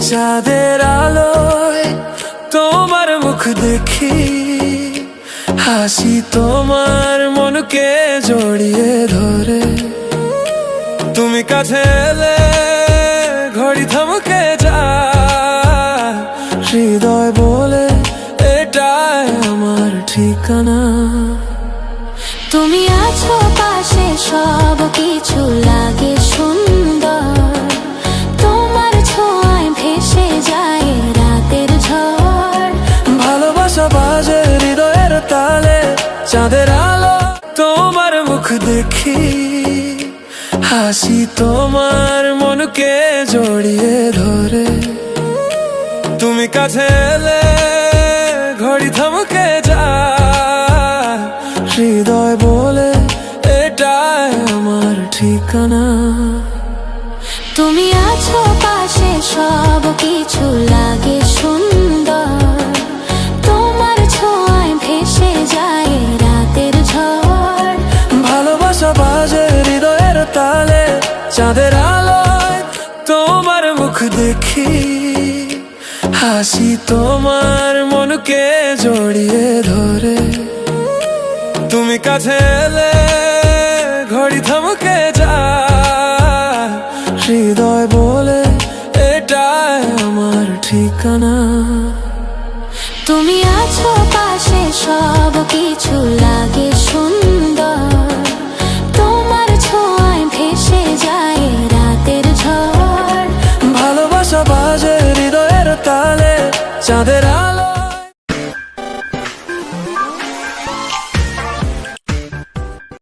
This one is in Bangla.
চাঁদের আলোয় তোমার মুখ দেখি, হাসি তোমার মনকে জড়িয়ে ধরে। তুমি কাছে এলে ঘড়ি থমকে যায়, হৃদয় বলে এটাই আমার ঠিকানা। তুমি আছো পাশে, সব কিছু লাগে সুন্দর। তোমার ছোঁয়ায় ভেসে যায় রাতের ঝড়। ভালোবাসা বাজে হৃদয়ের তালে, চাঁদের আলো তোমার মুখ দেখি, হাসি তোমার মনকে জড়িয়ে ধরে। তুমি কাছে এলে ঘড়ি থমকে যায়, হৃদয় বলে এটাই আমার ঠিকানা। তুমি আছো পাশে, সব কিছু লাগে সুন্দর। তোমার ছোঁয়ায় ভেসে যায় রাতের ঝড়। ভালোবাসা বাজে হৃদয়ের তালে, চাঁদের আলোয় তোমার মুখ দেখি, হাসি তোমার মনকে জড়িয়ে ধরে। তুমি কাছে এলে ঘড়ি থমকে যায়, হৃদয় বলে এটাই আমার ঠিকানা। তুমি আছো পাশে, সব কিছু লাগে সুন্দর। তোমার ছোঁয়ায় ভেসে যায় রাতের ঝড়। ভালোবাসা বাজে হৃদয়ের তালে, চাঁদের আলো